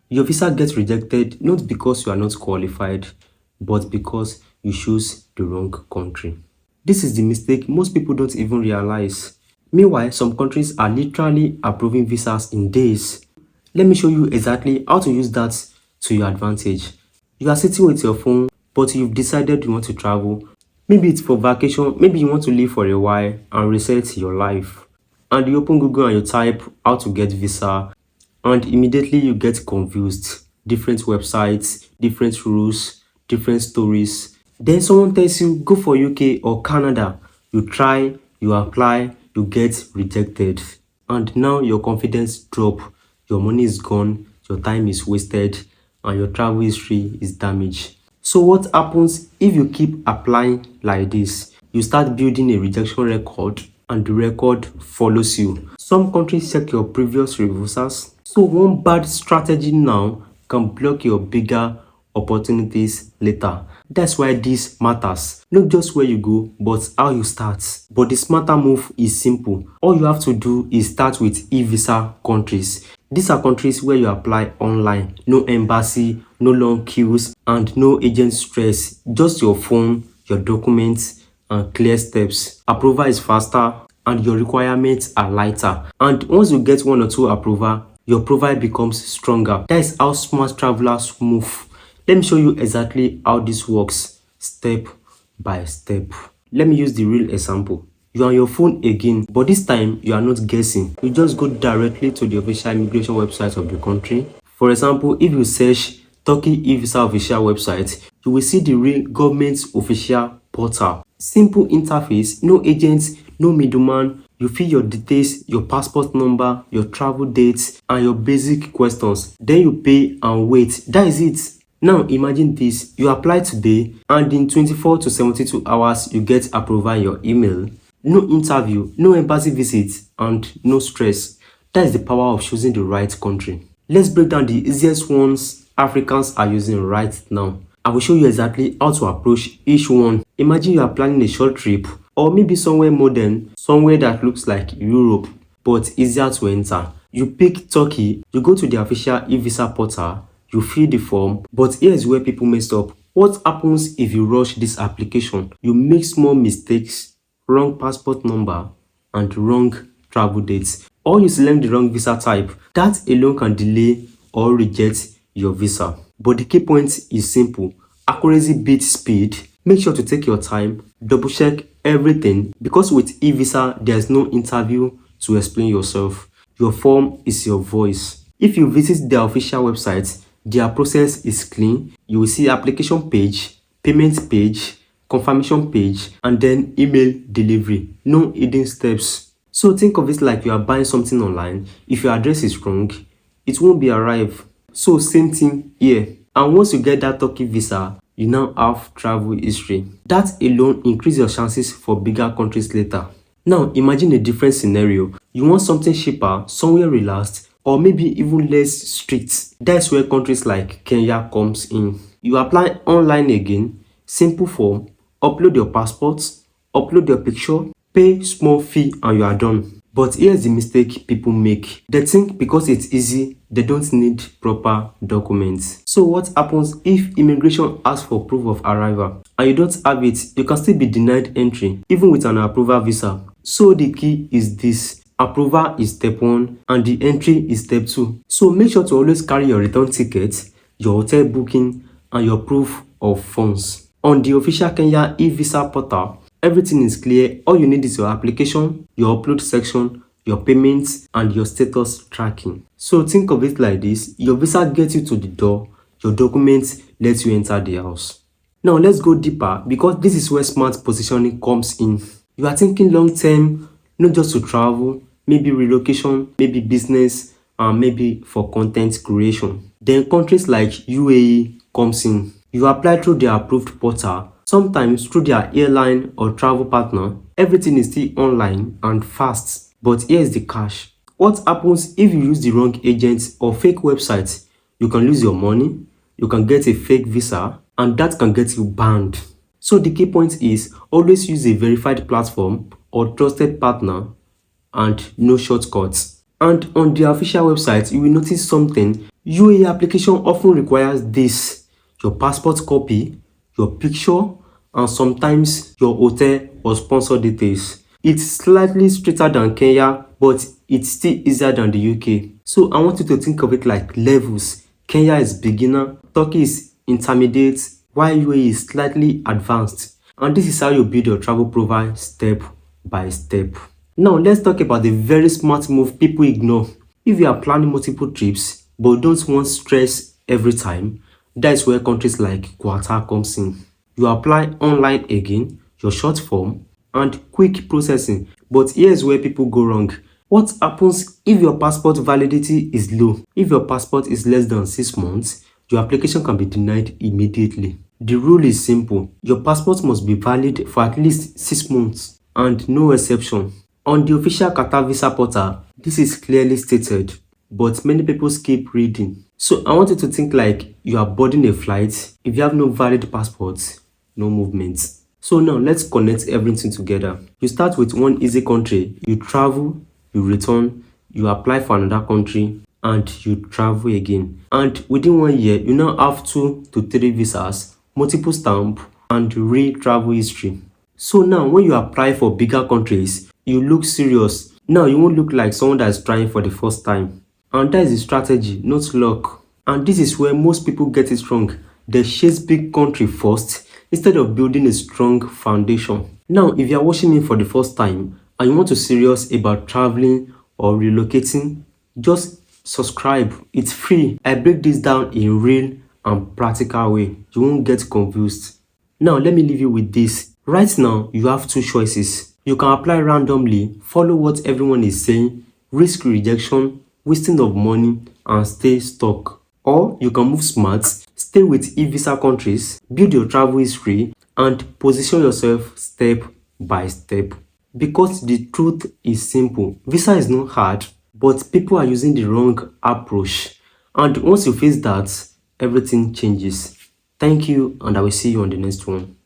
Your visa gets rejected not because you are not qualified, but because you choose the wrong country. This is the mistake most people don't even realize. Meanwhile, some countries are literally approving visas in days. Let me show you exactly how to use that to your advantage. You are sitting with your phone, but you've decided you want to travel. Maybe it's for vacation, maybe you want to live for a while and reset your life. And you open Google and you type how to get visa, and immediately you get confused. Different websites, different rules, different stories. Then someone tells you go for UK or Canada. You try, you apply, you get rejected. And now your confidence drop, your money is gone, your time is wasted, and your travel history is damaged. So what happens if you keep applying like this? You start building a rejection record and the record follows you. Some countries check your previous refusals. So one bad strategy now can block your bigger opportunities later. That's why this matters. Not just where you go, but how you start. But the smarter move is simple. All you have to do is start with eVisa countries. These are countries where you apply online. No embassy, no long queues, and no agent stress. Just your phone, your documents, and clear steps. Approval is faster and your requirements are lighter. And once you get one or two approval, your profile becomes stronger. That is how smart travelers move. Let me show you exactly how this works step by step. Let me use the real example. You are on your phone again, but this time you are not guessing. You just go directly to the official immigration website of the country. For example, if you search Turkey eVisa official website, you will see the real government's official portal. Simple interface, no agents, no middleman. You fill your details, your passport number, your travel dates, and your basic questions. Then you pay and wait. That is it. Now imagine this, you apply today and in 24 to 72 hours you get approval in your email. No interview, no embassy visit, and no stress. That is the power of choosing the right country. Let's break down the easiest ones Africans are using right now. I will show you exactly how to approach each one. Imagine you are planning a short trip or maybe somewhere modern, somewhere that looks like Europe but easier to enter. You pick Turkey, you go to the official eVisa portal, you fill the form, but here's where people mess up. What happens if you rush this application? You make small mistakes, wrong passport number, and wrong travel dates. Or you select the wrong visa type. That alone can delay or reject your visa. But the key point is simple. Accuracy beats speed. Make sure to take your time, double check everything, because with eVisa, there's no interview to explain yourself. Your form is your voice. If you visit their official website, their process is clean. You will see application page, payment page, confirmation page, and then email delivery. No hidden steps. So think of it like you are buying something online. If your address is wrong, it won't be arrived. So same thing here. And once you get that Turkey visa, you now have travel history. That alone increases your chances for bigger countries later. Now imagine a different scenario. You want something cheaper, somewhere relaxed, or maybe even less strict. That's where countries like Kenya comes in. You apply online again, simple form, upload your passport, upload your picture, pay small fee and you are done. But here's the mistake people make. They think because it's easy, they don't need proper documents. So what happens if immigration asks for proof of arrival and you don't have it? You can still be denied entry even with an approval visa. So the key is this. Approval is step 1 and the entry is step 2. So make sure to always carry your return ticket, your hotel booking, and your proof of funds. On the official Kenya eVisa portal, everything is clear. All you need is your application, your upload section, your payments, and your status tracking. So think of it like this. Your visa gets you to the door, your documents let you enter the house. Now let's go deeper, because this is where smart positioning comes in. You are thinking long term, not just to travel, maybe relocation, maybe business, and maybe for content creation. Then countries like UAE comes in. You apply through their approved portal, sometimes through their airline or travel partner. Everything is still online and fast. But here's the catch. What happens if you use the wrong agent or fake website? You can lose your money, you can get a fake visa, and that can get you banned. So the key point is always use a verified platform or trusted partner and no shortcuts. And on the official website, you will notice something. UAE application often requires this: your passport copy, your picture, and sometimes your hotel or sponsor details. It's slightly stricter than Kenya, but it's still easier than the UK. So I want you to think of it like levels. Kenya is beginner, Turkey is intermediate, while UAE is slightly advanced. And this is how you build your travel profile step by step. Now let's talk about the very smart move people ignore. If you are planning multiple trips but don't want stress every time, that is where countries like Qatar comes in. You apply online again, your short form, and quick processing. But here's where people go wrong. What happens if your passport validity is low? If your passport is less than 6 months, your application can be denied immediately. The rule is simple. Your passport must be valid for at least 6 months and no exception. On the official Qatar visa portal, this is clearly stated, but many people skip reading. So I want you to think like you are boarding a flight. If you have no valid passport, no movement. So now let's connect everything together. You start with one easy country, you travel, you return, you apply for another country, and you travel again. And within 1 year, you now have 2 to 3 visas, multiple stamp, and re-travel history. So now when you apply for bigger countries, you look serious. Now you won't look like someone that is trying for the first time. And that is the strategy, not luck. And this is where most people get it wrong. They chase big country first instead of building a strong foundation. Now, if you are watching me for the first time and you want to serious about traveling or relocating, just subscribe. It's free. I break this down in real and practical way. You won't get confused. Now, let me leave you with this. Right now, you have 2 choices. You can apply randomly, follow what everyone is saying, risk rejection, wasting of money, and stay stuck. Or you can move smart, stay with eVisa countries, build your travel history, and position yourself step by step. Because the truth is simple. Visa is not hard, but people are using the wrong approach. And once you face that, everything changes. Thank you, and I will see you on the next one.